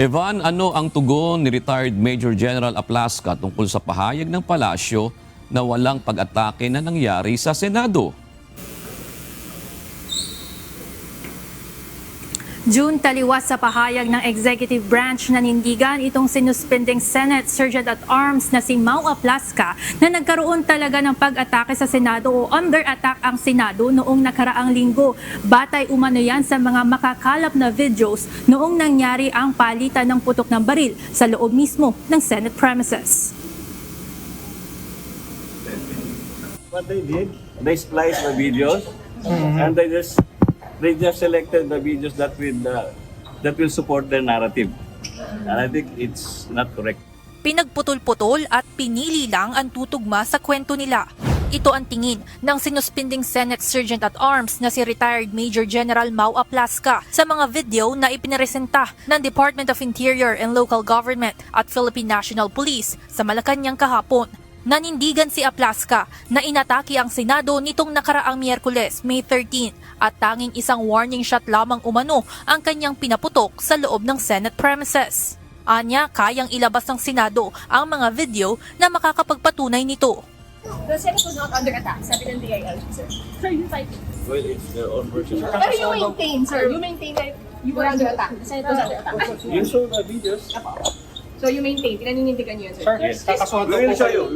Evan, ano ang tugon ni retired Major General Aplasca tungkol sa pahayag ng palasyo na walang pag-atake na nangyari sa Senado? June, taliwas sa pahayag ng executive branch nanindigan itong sinuspending Senate Sergeant at Arms na si Mau Aplasca na nagkaroon talaga ng pag-atake sa Senado o under attack ang Senado noong nakaraang linggo. Batay umano yan sa mga makakalap na videos noong nangyari ang palitan ng putok ng baril sa loob mismo ng Senate premises. What they did, they spliced the videos and they just selected the videos that will support their narrative. And I think it's not correct. Pinagputol-putol at pinili lang ang tutugma sa kwento nila. Ito ang tingin ng sinuspending Senate Sergeant at Arms na si retired Major General Mau Aplasca sa mga video na ipiniresenta ng Department of Interior and Local Government at Philippine National Police sa Malacanang kahapon. Nanindigan si Aplasca na inatake ang Senado nitong nakaraang Miyerkules, May 13 at tanging isang warning shot lamang umano ang kanyang pinaputok sa loob ng Senate premises. Anya, kayang ilabas ng Senado ang mga video na makakapagpatunay nito. The Senate was not under attack, sabi ng DILG, sir. Sir, you fight it. Well, it's their own version. Pero you maintain, sir. You maintain that you were under attack. The Senate was under attack. You show the videos. So you maintain, pinaninindigan niyo yun, sir. Yes. We will show you.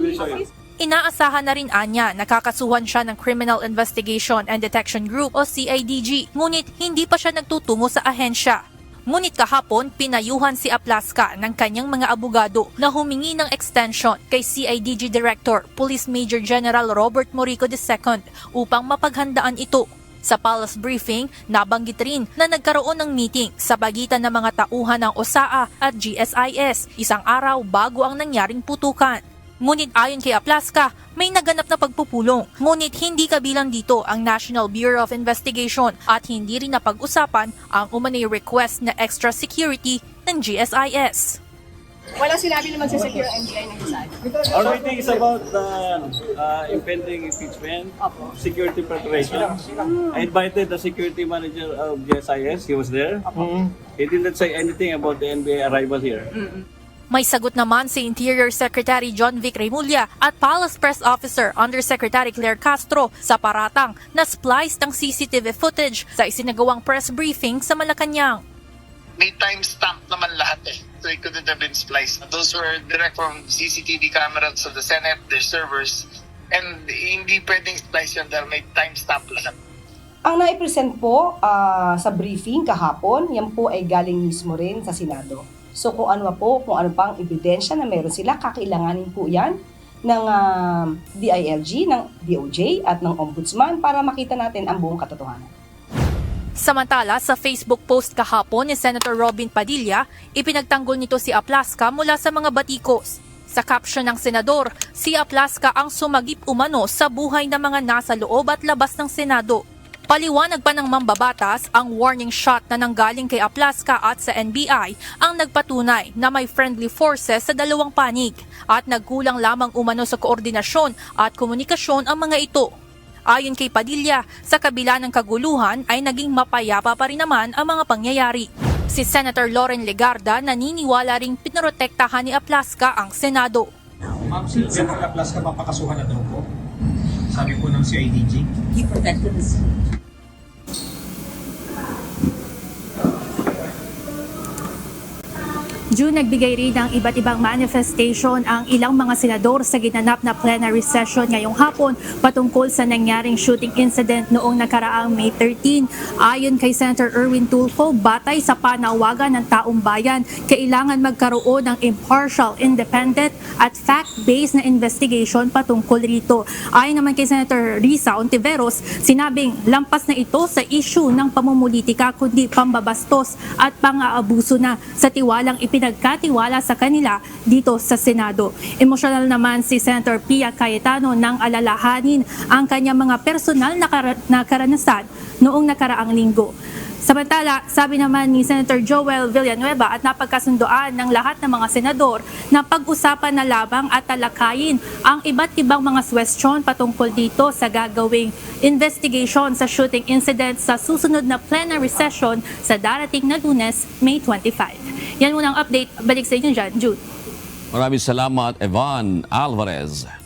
Inaasahan na rin anya nakakasuhan siya ng Criminal Investigation and Detection Group o CIDG, ngunit hindi pa siya nagtutungo sa ahensya. Ngunit kahapon, pinayuhan si Aplasca ng kanyang mga abogado na humingi ng extension kay CIDG Director, Police Major General Robert Morico II upang mapaghandaan ito. Sa palace briefing, nabanggit rin na nagkaroon ng meeting sa pagitan ng mga tauhan ng OSAA at GSIS isang araw bago ang nangyaring putukan. Ngunit ayon kay Aplasca, may naganap na pagpupulong. Ngunit hindi kabilang dito ang National Bureau of Investigation at hindi rin napag-usapan ang umano'y request na extra security ng GSIS. Walang sinabi naman sa secure NBI ng isa. Our meeting is about the impending impeachment, security preparation. I invited the security manager of GSIS. He was there. He didn't say anything about the NBA arrival here. May sagot naman si Interior Secretary John Vic Remulla at Palace Press Officer Undersecretary Claire Castro sa paratang na spliced ang CCTV footage sa isinagawang press briefing sa Malacanang. May timestamp naman lahat eh. So it couldn't have been spliced. Those were direct from CCTV cameras of the Senate, their servers, and hindi pwedeng splice yun dahil may timestamp lahat. Ang naipresent po sa briefing kahapon, yan po ay galing mismo rin sa Senado. So kung ano pang ebidensya na meron sila, kakailanganin po yan ng DILG, ng DOJ at ng Ombudsman para makita natin ang buong katotohanan. Samantala, sa Facebook post kahapon ni Senator Robin Padilla, ipinagtanggol nito si Aplasca mula sa mga batikos. Sa caption ng senador, si Aplasca ang sumagip umano sa buhay ng mga nasa loob at labas ng Senado. Paliwanag pa ng mambabatas, ang warning shot na nanggaling kay Aplasca at sa NBI ang nagpatunay na may friendly forces sa dalawang panig at nagkulang lamang umano sa koordinasyon at komunikasyon ang mga ito. Ayon kay Padilla, sa kabila ng kaguluhan ay naging mapayapa pa rin naman ang mga pangyayari. Si Senator Loren Legarda naniniwala ring pinoprotektahan ni Aplasca ang Senado. Ma'am, si Senator Aplasca mapakasuhan na daw po. Sabi po ng CIDG. He protected us. June, nagbigay rin ng iba't ibang manifestation ang ilang mga senador sa ginanap na plenary session ngayong hapon patungkol sa nangyaring shooting incident noong nakaraang May 13. Ayon kay Senator Erwin Tulfo, batay sa panawagan ng taong bayan, kailangan magkaroon ng impartial, independent at fact-based na investigation patungkol rito. Ayon naman kay Senator Risa Ontiveros, sinabing lampas na ito sa issue ng pamumulitika kundi pambabastos at pang-aabuso na sa tiwalang ipinagkatiwala sa kanila dito sa Senado. Emosyonal naman si Senator Pia Cayetano nang alalahanin ang kanyang mga personal na karanasan noong nakaraang linggo. Samantala, sabi naman ni Senator Joel Villanueva at napagkasundoan ng lahat ng mga senador na pag-usapan na labang at talakayin ang iba't ibang mga question patungkol dito sa gagawing investigation sa shooting incident sa susunod na plenary session sa darating na Lunes, May 25. Yan muna ang update. Balik sa inyo dyan, Jude. Maraming salamat, Evan Alvarez.